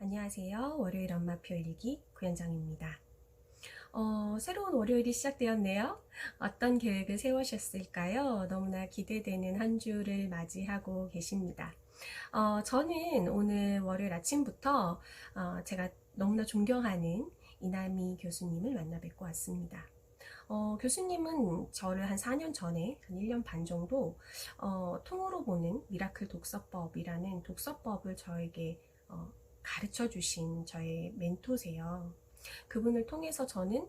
안녕하세요. 월요일 엄마표 일기 구현정입니다. 새로운 월요일이 시작되었네요. 어떤 계획을 세우셨을까요? 너무나 기대되는 한 주를 맞이하고 계십니다. 저는 오늘 월요일 아침부터 제가 너무나 존경하는 이남희 교수님을 만나 뵙고 왔습니다. 교수님은 저를 한 4년 전에, 한 1년 반 정도 통으로 보는 미라클 독서법이라는 독서법을 저에게 가르쳐 주신 저의 멘토세요. 그분을 통해서 저는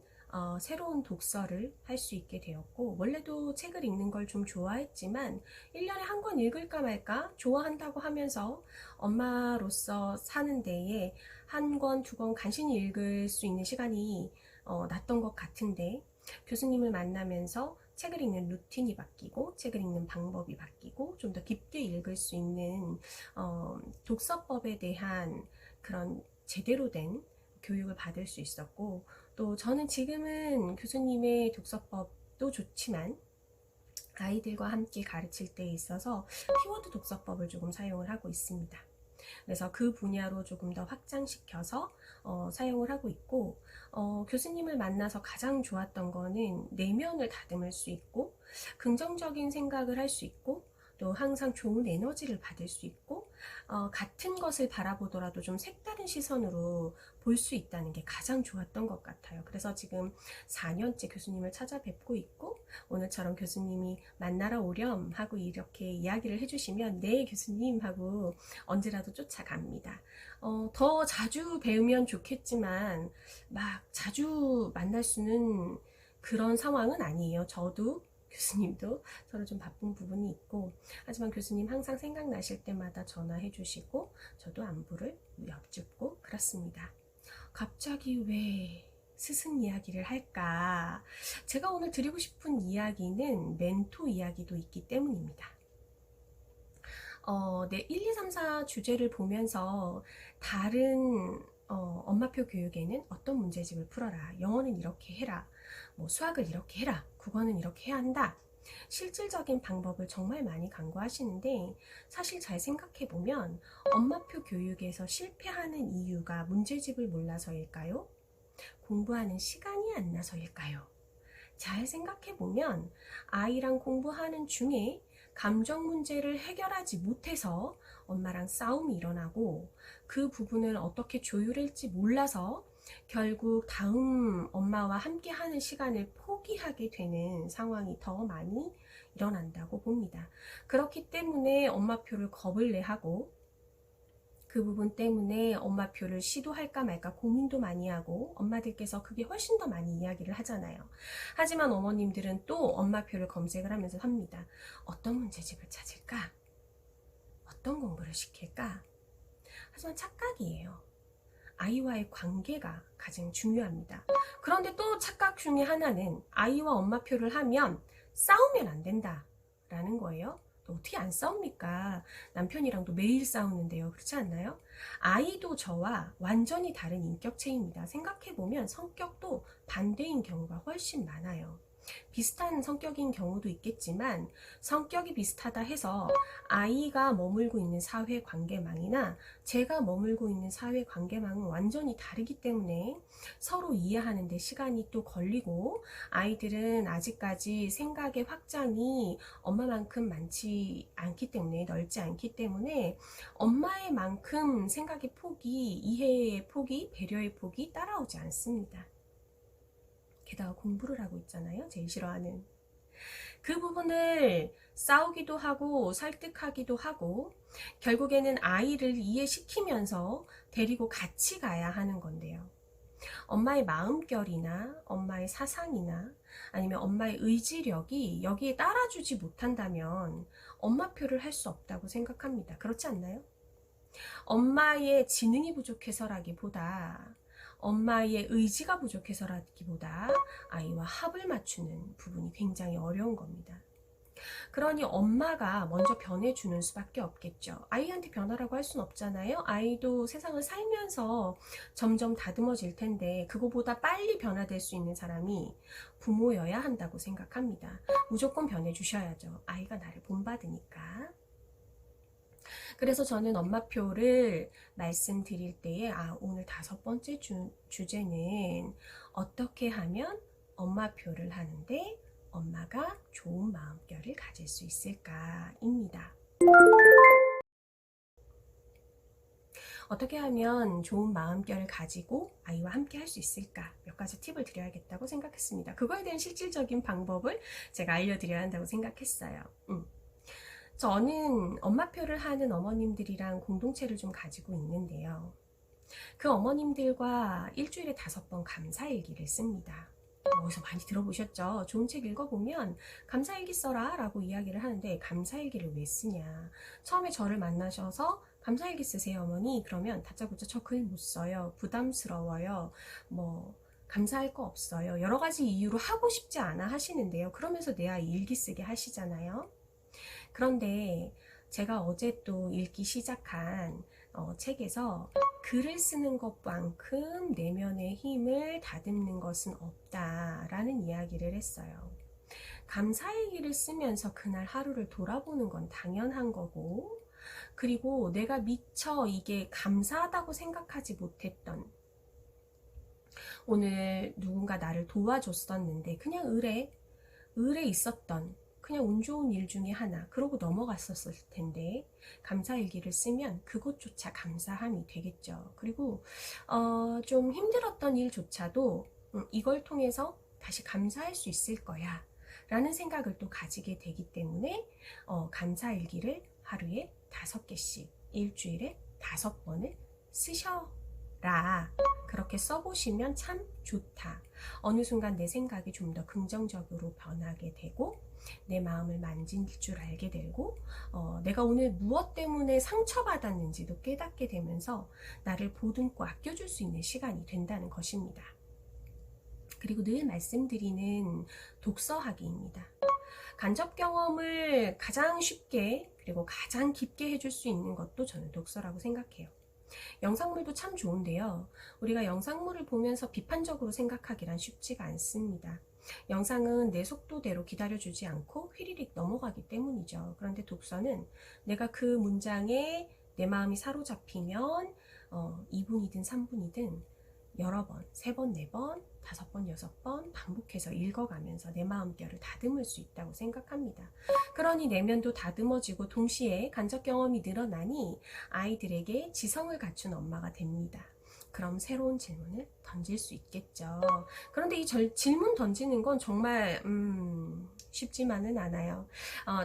새로운 독서를 할 수 있게 되었고, 원래도 책을 읽는 걸 좀 좋아했지만 1년에 한 권 읽을까 말까 좋아한다고 하면서 엄마로서 사는 데에 한 권, 두 권 간신히 읽을 수 있는 시간이 났던 것 같은데, 교수님을 만나면서 책을 읽는 루틴이 바뀌고 책을 읽는 방법이 바뀌고 좀 더 깊게 읽을 수 있는 독서법에 대한 그런 제대로 된 교육을 받을 수 있었고, 또 저는 지금은 교수님의 독서법도 좋지만 아이들과 함께 가르칠 때 있어서 키워드 독서법을 조금 사용을 하고 있습니다. 그래서 그 분야로 조금 더 확장시켜서 사용을 하고 있고, 교수님을 만나서 가장 좋았던 거는 내면을 다듬을 수 있고 긍정적인 생각을 할 수 있고 또 항상 좋은 에너지를 받을 수 있고 같은 것을 바라보더라도 좀 색다른 시선으로 볼 수 있다는 게 가장 좋았던 것 같아요. 그래서 지금 4년째 교수님을 찾아뵙고 있고, 오늘처럼 교수님이 만나러 오렴 하고 이렇게 이야기를 해주시면 네 교수님 하고 언제라도 쫓아갑니다. 더 자주 배우면 좋겠지만 막 자주 만날 수는 그런 상황은 아니에요. 저도 교수님도 서로 좀 바쁜 부분이 있고, 하지만 교수님 항상 생각나실 때마다 전화해 주시고 저도 안부를 여쭙고 그렇습니다. 갑자기 왜 스승 이야기를 할까? 제가 오늘 드리고 싶은 이야기는 멘토 이야기도 있기 때문입니다. 네, 1, 2, 3, 4 주제를 보면서 다른 엄마표 교육에는 어떤 문제집을 풀어라, 영어는 이렇게 해라, 뭐 수학을 이렇게 해라, 국어는 이렇게 해야 한다, 실질적인 방법을 정말 많이 강구하시는데, 사실 잘 생각해보면 엄마표 교육에서 실패하는 이유가 문제집을 몰라서일까요? 공부하는 시간이 안 나서일까요? 잘 생각해보면 아이랑 공부하는 중에 감정 문제를 해결하지 못해서 엄마랑 싸움이 일어나고, 그 부분을 어떻게 조율할지 몰라서 결국 다음 엄마와 함께 하는 시간을 포기하게 되는 상황이 더 많이 일어난다고 봅니다. 그렇기 때문에 엄마표를 겁을 내하고, 그 부분 때문에 엄마표를 시도할까 말까 고민도 많이 하고, 엄마들께서 그게 훨씬 더 많이 이야기를 하잖아요. 하지만 어머님들은 또 엄마표를 검색을 하면서 삽니다. 어떤 문제집을 찾을까? 어떤 공부를 시킬까? 하지만 착각이에요. 아이와의 관계가 가장 중요합니다. 그런데 또 착각 중에 하나는 아이와 엄마표를 하면 싸우면 안 된다 라는 거예요. 또 어떻게 안 싸웁니까? 남편이랑도 매일 싸우는데요. 그렇지 않나요? 아이도 저와 완전히 다른 인격체입니다. 생각해보면 성격도 반대인 경우가 훨씬 많아요. 비슷한 성격인 경우도 있겠지만, 성격이 비슷하다 해서 아이가 머물고 있는 사회관계망이나 제가 머물고 있는 사회관계망은 완전히 다르기 때문에 서로 이해하는 데 시간이 또 걸리고, 아이들은 아직까지 생각의 확장이 엄마만큼 많지 않기 때문에, 넓지 않기 때문에 엄마의 만큼 생각의 폭이, 이해의 폭이, 배려의 폭이 따라오지 않습니다. 게다가 공부를 하고 있잖아요. 제일 싫어하는. 그 부분을 싸우기도 하고 설득하기도 하고 결국에는 아이를 이해시키면서 데리고 같이 가야 하는 건데요. 엄마의 마음결이나 엄마의 사상이나 아니면 엄마의 의지력이 여기에 따라주지 못한다면 엄마표를 할 수 없다고 생각합니다. 그렇지 않나요? 엄마의 지능이 부족해서라기보다, 엄마의 의지가 부족해서라기보다 아이와 합을 맞추는 부분이 굉장히 어려운 겁니다. 그러니 엄마가 먼저 변해주는 수밖에 없겠죠. 아이한테 변하라고 할 수는 없잖아요. 아이도 세상을 살면서 점점 다듬어질 텐데, 그거보다 빨리 변화될 수 있는 사람이 부모여야 한다고 생각합니다. 무조건 변해주셔야죠. 아이가 나를 본받으니까. 그래서 저는 엄마표를 말씀드릴 때에 오늘 5번째 주제는 어떻게 하면 엄마표를 하는데 엄마가 좋은 마음결을 가질 수 있을까입니다. 어떻게 하면 좋은 마음결을 가지고 아이와 함께 할 수 있을까? 몇 가지 팁을 드려야겠다고 생각했습니다. 그거에 대한 실질적인 방법을 제가 알려드려야 한다고 생각했어요. 저는 엄마표를 하는 어머님들이랑 공동체를 좀 가지고 있는데요. 그 어머님들과 일주일에 5번 감사일기를 씁니다. 어디서 많이 들어보셨죠? 좋은 책 읽어보면 감사일기 써라 라고 이야기를 하는데 감사일기를 왜 쓰냐. 처음에 저를 만나셔서 감사일기 쓰세요 어머니. 그러면 다짜고짜 저 글 못 써요. 부담스러워요. 뭐 감사할 거 없어요. 여러 가지 이유로 하고 싶지 않아 하시는데요. 그러면서 내 아이 일기 쓰게 하시잖아요. 그런데 제가 어제 또 읽기 시작한 책에서 글을 쓰는 것만큼 내면의 힘을 다듬는 것은 없다라는 이야기를 했어요. 감사일기를 쓰면서 그날 하루를 돌아보는 건 당연한 거고, 그리고 내가 미처 이게 감사하다고 생각하지 못했던, 오늘 누군가 나를 도와줬었는데 그냥 을에 있었던 그냥 운 좋은 일 중에 하나 그러고 넘어갔었을 텐데 감사일기를 쓰면 그것조차 감사함이 되겠죠. 그리고 좀 힘들었던 일조차도 이걸 통해서 다시 감사할 수 있을 거야 라는 생각을 또 가지게 되기 때문에 감사일기를 하루에 5개씩 일주일에 5번을 쓰셔라. 그렇게 써보시면 참 좋다. 어느 순간 내 생각이 좀 더 긍정적으로 변하게 되고 내 마음을 만질 줄 알게 되고 내가 오늘 무엇 때문에 상처받았는지도 깨닫게 되면서 나를 보듬고 아껴줄 수 있는 시간이 된다는 것입니다. 그리고 늘 말씀드리는 독서하기입니다. 간접 경험을 가장 쉽게 그리고 가장 깊게 해줄 수 있는 것도 저는 독서라고 생각해요. 영상물도 참 좋은데요. 우리가 영상물을 보면서 비판적으로 생각하기란 쉽지가 않습니다. 영상은 내 속도대로 기다려주지 않고 휘리릭 넘어가기 때문이죠. 그런데 독서는 내가 그 문장에 내 마음이 사로잡히면 2분이든 3분이든 여러 번, 3번, 4번, 5번, 6번 반복해서 읽어가면서 내 마음결을 다듬을 수 있다고 생각합니다. 그러니 내면도 다듬어지고 동시에 간접 경험이 늘어나니 아이들에게 지성을 갖춘 엄마가 됩니다. 그럼 새로운 질문을 던질 수 있겠죠. 그런데 이 질문 던지는 건 정말 쉽지만은 않아요.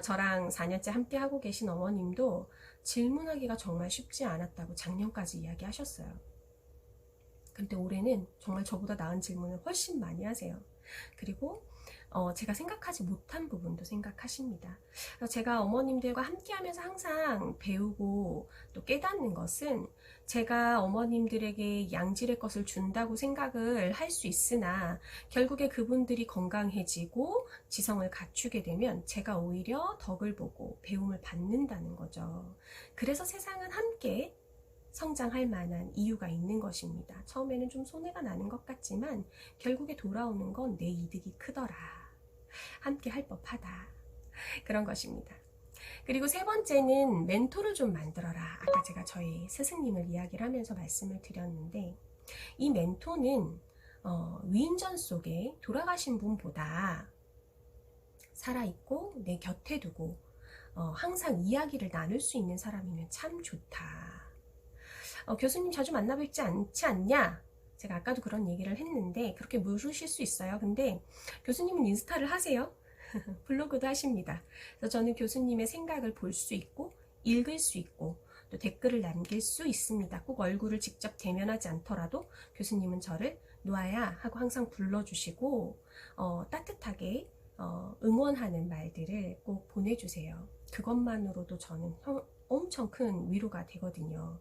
저랑 4년째 함께 하고 계신 어머님도 질문하기가 정말 쉽지 않았다고 작년까지 이야기하셨어요. 근데 올해는 정말 저보다 나은 질문을 훨씬 많이 하세요. 그리고 제가 생각하지 못한 부분도 생각하십니다. 제가 어머님들과 함께 하면서 항상 배우고 또 깨닫는 것은 제가 어머님들에게 양질의 것을 준다고 생각을 할 수 있으나 결국에 그분들이 건강해지고 지성을 갖추게 되면 제가 오히려 덕을 보고 배움을 받는다는 거죠. 그래서 세상은 함께 성장할 만한 이유가 있는 것입니다. 처음에는 좀 손해가 나는 것 같지만 결국에 돌아오는 건 내 이득이 크더라. 함께 할 법하다. 그런 것입니다. 그리고 3번째는 멘토를 좀 만들어라. 아까 제가 저희 스승님을 이야기를 하면서 말씀을 드렸는데 이 멘토는 위인전 속에 돌아가신 분보다 살아있고 내 곁에 두고 항상 이야기를 나눌 수 있는 사람이면 참 좋다. 교수님 자주 만나 뵙지 않지 않냐? 제가 아까도 그런 얘기를 했는데 그렇게 물으실 수 있어요. 근데 교수님은 인스타를 하세요? 블로그도 하십니다. 그래서 저는 교수님의 생각을 볼 수 있고 읽을 수 있고 또 댓글을 남길 수 있습니다. 꼭 얼굴을 직접 대면하지 않더라도 교수님은 저를 노아야 하고 항상 불러주시고 따뜻하게 응원하는 말들을 꼭 보내주세요. 그것만으로도 저는 엄청 큰 위로가 되거든요.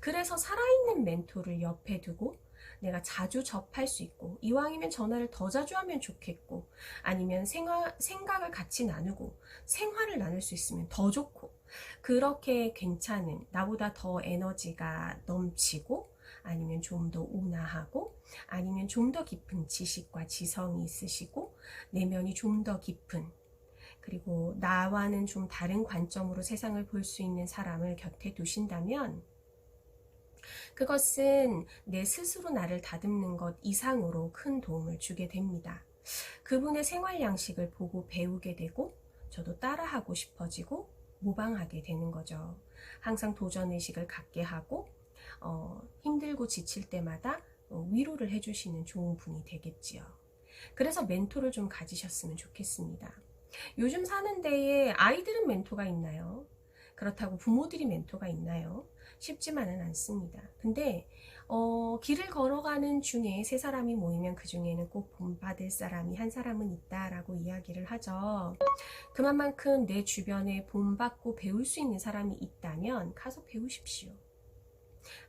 그래서 살아있는 멘토를 옆에 두고 내가 자주 접할 수 있고 이왕이면 전화를 더 자주 하면 좋겠고 아니면 생각을 같이 나누고 생활을 나눌 수 있으면 더 좋고 그렇게 괜찮은 나보다 더 에너지가 넘치고 아니면 좀 더 온화하고 아니면 좀 더 깊은 지식과 지성이 있으시고 내면이 좀 더 깊은 그리고 나와는 좀 다른 관점으로 세상을 볼 수 있는 사람을 곁에 두신다면 그것은 내 스스로 나를 다듬는 것 이상으로 큰 도움을 주게 됩니다. 그분의 생활 양식을 보고 배우게 되고 저도 따라하고 싶어지고 모방하게 되는 거죠. 항상 도전의식을 갖게 하고 힘들고 지칠 때마다 위로를 해주시는 좋은 분이 되겠지요. 그래서 멘토를 좀 가지셨으면 좋겠습니다. 요즘 사는 데에 아이들은 멘토가 있나요? 그렇다고 부모들이 멘토가 있나요? 쉽지만은 않습니다. 근데 길을 걸어가는 중에 세 사람이 모이면 그 중에는 꼭 본받을 사람이 한 사람은 있다라고 이야기를 하죠. 그만큼 내 주변에 본받고 배울 수 있는 사람이 있다면 가서 배우십시오.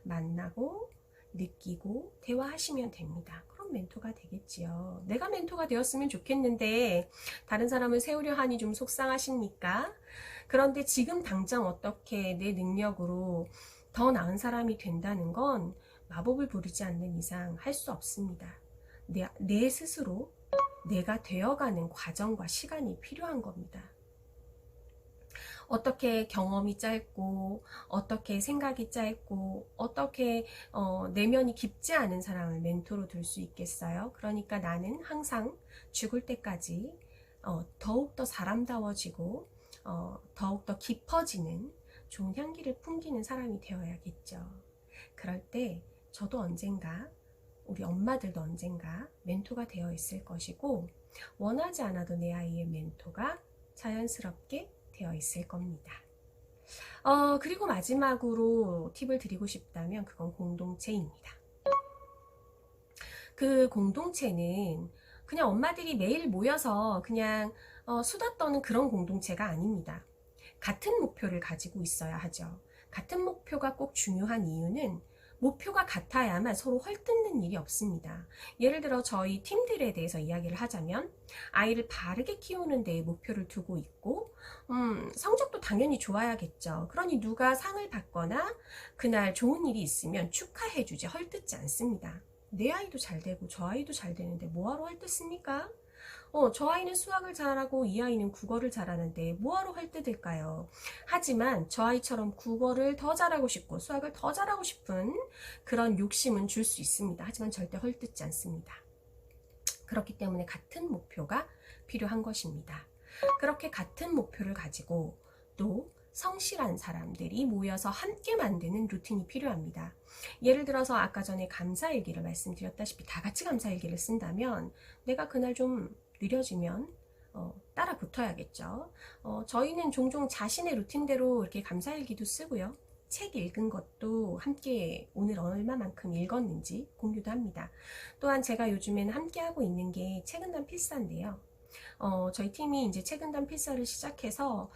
만나고 느끼고 대화하시면 됩니다. 그럼 멘토가 되겠지요. 내가 멘토가 되었으면 좋겠는데 다른 사람을 세우려 하니 좀 속상하십니까? 그런데 지금 당장 어떻게 내 능력으로 더 나은 사람이 된다는 건 마법을 부리지 않는 이상 할 수 없습니다. 내 스스로 내가 되어가는 과정과 시간이 필요한 겁니다. 어떻게 경험이 짧고 어떻게 생각이 짧고 어떻게 내면이 깊지 않은 사람을 멘토로 둘 수 있겠어요? 그러니까 나는 항상 죽을 때까지 더욱더 사람다워지고 더욱더 깊어지는 좋은 향기를 풍기는 사람이 되어야겠죠. 그럴 때 저도 언젠가 우리 엄마들도 언젠가 멘토가 되어 있을 것이고 원하지 않아도 내 아이의 멘토가 자연스럽게 되어 있을 겁니다. 그리고 마지막으로 팁을 드리고 싶다면 그건 공동체입니다. 그 공동체는 그냥 엄마들이 매일 모여서 그냥 수다 떠는 그런 공동체가 아닙니다. 같은 목표를 가지고 있어야 하죠. 같은 목표가 꼭 중요한 이유는 목표가 같아야만 서로 헐뜯는 일이 없습니다. 예를 들어 저희 팀들에 대해서 이야기를 하자면 아이를 바르게 키우는 데에 목표를 두고 있고 성적도 당연히 좋아야겠죠. 그러니 누가 상을 받거나 그날 좋은 일이 있으면 축하해주지 헐뜯지 않습니다. 내 아이도 잘 되고 저 아이도 잘 되는데 뭐하러 헐뜯습니까? 저 아이는 수학을 잘하고 이 아이는 국어를 잘하는데 뭐하러 헐뜯을까요? 하지만 저 아이처럼 국어를 더 잘하고 싶고 수학을 더 잘하고 싶은 그런 욕심은 줄 수 있습니다. 하지만 절대 헐뜯지 않습니다. 그렇기 때문에 같은 목표가 필요한 것입니다. 그렇게 같은 목표를 가지고 또 성실한 사람들이 모여서 함께 만드는 루틴이 필요합니다. 예를 들어서 아까 전에 감사일기를 말씀드렸다시피 다 같이 감사일기를 쓴다면 내가 그날 좀 느려지면 따라 붙어야겠죠. 저희는 종종 자신의 루틴대로 이렇게 감사일기도 쓰고요. 책 읽은 것도 함께 오늘 얼마만큼 읽었는지 공유도 합니다. 또한 제가 요즘에는 함께 하고 있는 게 책은단 필사인데요. 저희 팀이 이제 책은단 필사를 시작해서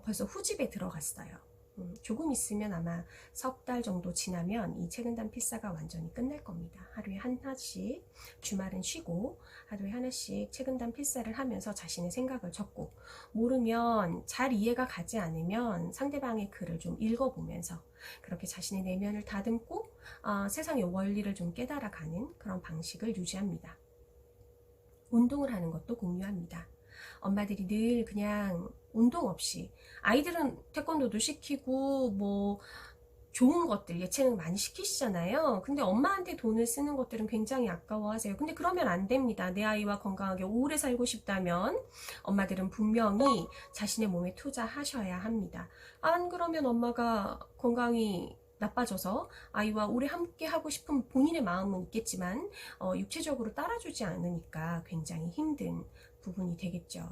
벌써 후집에 들어갔어요. 조금 있으면 아마 석 달 정도 지나면 이 책은단 필사가 완전히 끝날 겁니다. 하루에 하나씩, 주말은 쉬고 하루에 하나씩 책은단 필사를 하면서 자신의 생각을 적고 모르면 잘 이해가 가지 않으면 상대방의 글을 좀 읽어보면서 그렇게 자신의 내면을 다듬고 세상의 원리를 좀 깨달아가는 그런 방식을 유지합니다. 운동을 하는 것도 공유합니다. 엄마들이 늘 그냥 운동 없이 아이들은 태권도도 시키고 뭐 좋은 것들 예체능 많이 시키시잖아요. 근데 엄마한테 돈을 쓰는 것들은 굉장히 아까워하세요. 근데 그러면 안 됩니다. 내 아이와 건강하게 오래 살고 싶다면 엄마들은 분명히 자신의 몸에 투자하셔야 합니다. 안 그러면 엄마가 건강이 나빠져서 아이와 오래 함께 하고 싶은 본인의 마음은 있겠지만 육체적으로 따라주지 않으니까 굉장히 힘든 부분이 되겠죠.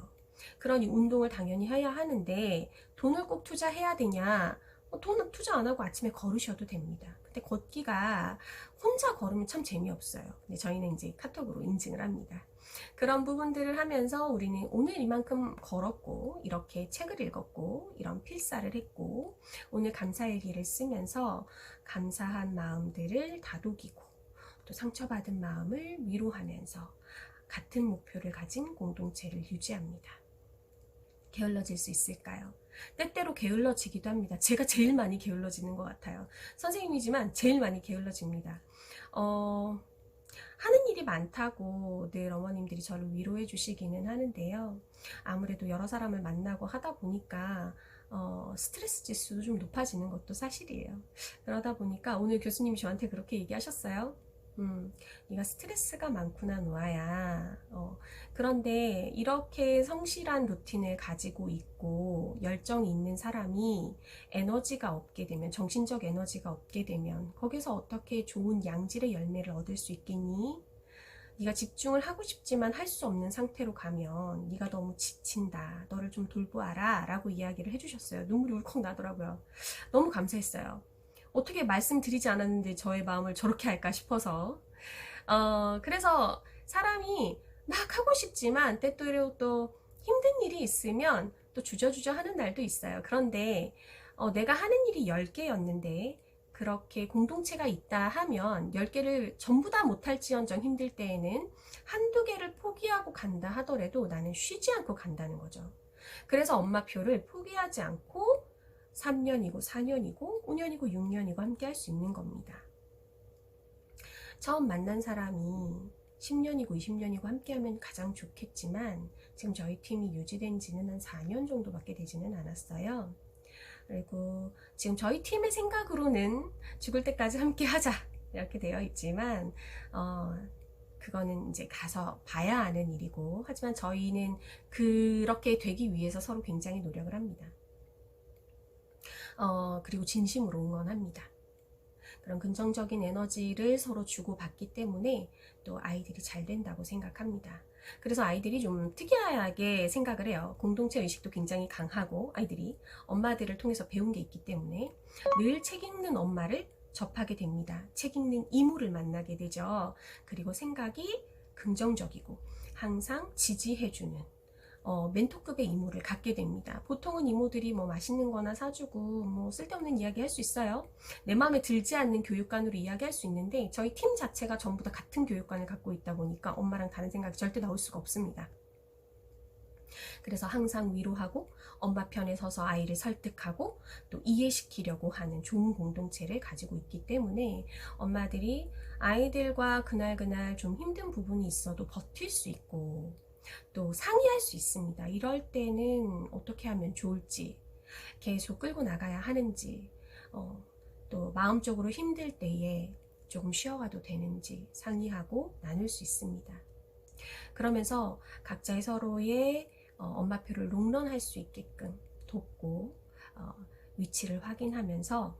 그러니 운동을 당연히 해야 하는데 돈을 꼭 투자해야 되냐? 돈은 투자 안 하고 아침에 걸으셔도 됩니다. 근데 걷기가 혼자 걸으면 참 재미없어요. 근데 저희는 이제 카톡으로 인증을 합니다. 그런 부분들을 하면서 우리는 오늘 이만큼 걸었고 이렇게 책을 읽었고 이런 필사를 했고 오늘 감사일기를 쓰면서 감사한 마음들을 다독이고 또 상처받은 마음을 위로하면서 같은 목표를 가진 공동체를 유지합니다. 게을러질 수 있을까요? 때때로 게을러지기도 합니다. 제가 제일 많이 게을러지는 것 같아요. 선생님이지만 제일 많이 게을러집니다. 하는 일이 많다고 늘 어머님들이 저를 위로해 주시기는 하는데요. 아무래도 여러 사람을 만나고 하다 보니까 스트레스 지수도 좀 높아지는 것도 사실이에요. 그러다 보니까 오늘 교수님이 저한테 그렇게 얘기하셨어요. 네가 스트레스가 많구나, 노아야. 그런데 이렇게 성실한 루틴을 가지고 있고 열정이 있는 사람이 에너지가 없게 되면, 정신적 에너지가 없게 되면 거기서 어떻게 좋은 양질의 열매를 얻을 수 있겠니? 네가 집중을 하고 싶지만 할 수 없는 상태로 가면 네가 너무 지친다. 너를 좀 돌보아라 라고 이야기를 해주셨어요. 눈물이 울컥 나더라고요. 너무 감사했어요. 어떻게 말씀드리지 않았는데 저의 마음을 저렇게 할까 싶어서. 그래서 사람이 막 하고 싶지만 때때로 또 힘든 일이 있으면 또 주저주저 하는 날도 있어요. 그런데 내가 하는 일이 10개였는데 그렇게 공동체가 있다 하면 10개를 전부 다 못할지언정 힘들 때에는 한두 개를 포기하고 간다 하더라도 나는 쉬지 않고 간다는 거죠. 그래서 엄마표를 포기하지 않고 3년이고 4년이고 5년이고 6년이고 함께 할 수 있는 겁니다. 처음 만난 사람이 10년이고 20년이고 함께하면 가장 좋겠지만 지금 저희 팀이 유지된 지는 한 4년 정도밖에 되지는 않았어요. 그리고 지금 저희 팀의 생각으로는 죽을 때까지 함께 하자 이렇게 되어 있지만 그거는 이제 가서 봐야 하는 일이고, 하지만 저희는 그렇게 되기 위해서 서로 굉장히 노력을 합니다. 그리고 진심으로 응원합니다. 그런 긍정적인 에너지를 서로 주고받기 때문에 또 아이들이 잘 된다고 생각합니다. 그래서 아이들이 좀 특이하게 생각을 해요. 공동체 의식도 굉장히 강하고 아이들이 엄마들을 통해서 배운 게 있기 때문에 늘 책 읽는 엄마를 접하게 됩니다. 책 읽는 이모를 만나게 되죠. 그리고 생각이 긍정적이고 항상 지지해주는 멘토급의 이모를 갖게 됩니다. 보통은 이모들이 뭐 맛있는 거나 사주고 뭐 쓸데없는 이야기 할 수 있어요. 내 마음에 들지 않는 교육관으로 이야기할 수 있는데 저희 팀 자체가 전부 다 같은 교육관을 갖고 있다 보니까 엄마랑 다른 생각이 절대 나올 수가 없습니다. 그래서 항상 위로하고 엄마 편에 서서 아이를 설득하고 또 이해시키려고 하는 좋은 공동체를 가지고 있기 때문에 엄마들이 아이들과 그날그날 좀 힘든 부분이 있어도 버틸 수 있고 또 상의할 수 있습니다. 이럴 때는 어떻게 하면 좋을지, 계속 끌고 나가야 하는지, 또 마음적으로 힘들 때에 조금 쉬어가도 되는지 상의하고 나눌 수 있습니다. 그러면서 각자의 서로의 엄마표를 롱런할 수 있게끔 돕고 위치를 확인하면서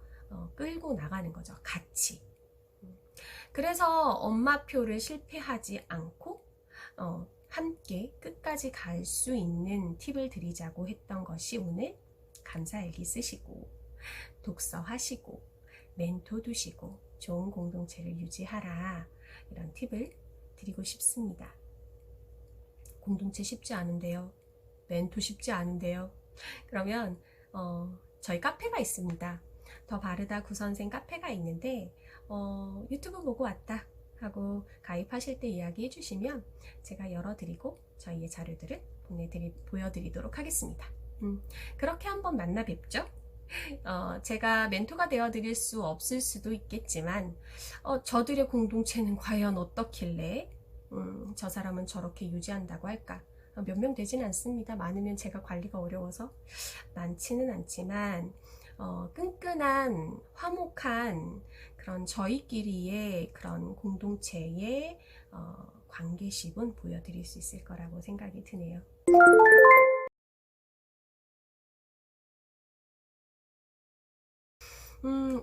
끌고 나가는 거죠. 같이. 그래서 엄마표를 실패하지 않고 함께 끝까지 갈 수 있는 팁을 드리자고 했던 것이 오늘 감사일기 쓰시고 독서하시고 멘토 두시고 좋은 공동체를 유지하라, 이런 팁을 드리고 싶습니다. 공동체 쉽지 않은데요. 멘토 쉽지 않은데요. 그러면 저희 카페가 있습니다. 더 바르다 구선생 카페가 있는데 유튜브 보고 왔다 하고 가입하실 때 이야기해 주시면 제가 열어드리고 저희의 자료들을 보여드리도록 하겠습니다. 그렇게 한번 만나 뵙죠. 제가 멘토가 되어드릴 수 없을 수도 있겠지만 저들의 공동체는 과연 어떻길래 저 사람은 저렇게 유지한다고 할까? 몇 명 되지는 않습니다. 많으면 제가 관리가 어려워서 많지는 않지만 끈끈한 화목한 그런 저희끼리의 그런 공동체의 관계식은 보여드릴 수 있을 거라고 생각이 드네요.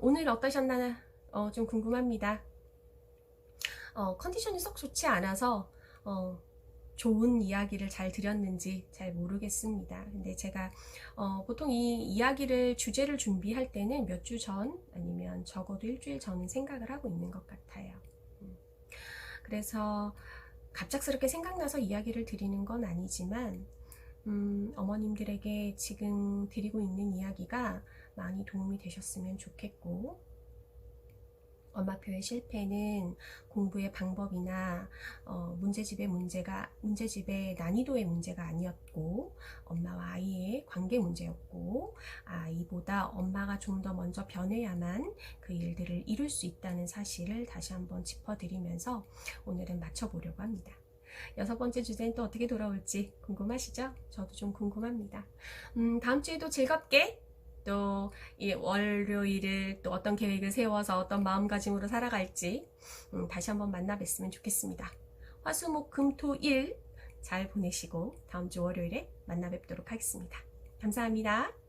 오늘 어떠셨나 좀 궁금합니다. 컨디션이 썩 좋지 않아서 좋은 이야기를 잘 드렸는지 잘 모르겠습니다. 근데 제가 보통 이 이야기를 주제를 준비할 때는 몇 주 전 아니면 적어도 일주일 전 생각을 하고 있는 것 같아요. 그래서 갑작스럽게 생각나서 이야기를 드리는 건 아니지만 어머님들에게 지금 드리고 있는 이야기가 많이 도움이 되셨으면 좋겠고 엄마표의 실패는 공부의 방법이나 문제집의 난이도의 문제가 아니었고, 엄마와 아이의 관계 문제였고, 아이보다 엄마가 좀 더 먼저 변해야만 그 일들을 이룰 수 있다는 사실을 다시 한번 짚어드리면서 오늘은 마쳐보려고 합니다. 6번째 주제는 또 어떻게 돌아올지 궁금하시죠? 저도 좀 궁금합니다. 다음 주에도 즐겁게 또 이 월요일을 또 어떤 계획을 세워서 어떤 마음가짐으로 살아갈지 다시 한번 만나 뵀으면 좋겠습니다. 화수목금토일 잘 보내시고 다음 주 월요일에 만나 뵙도록 하겠습니다. 감사합니다.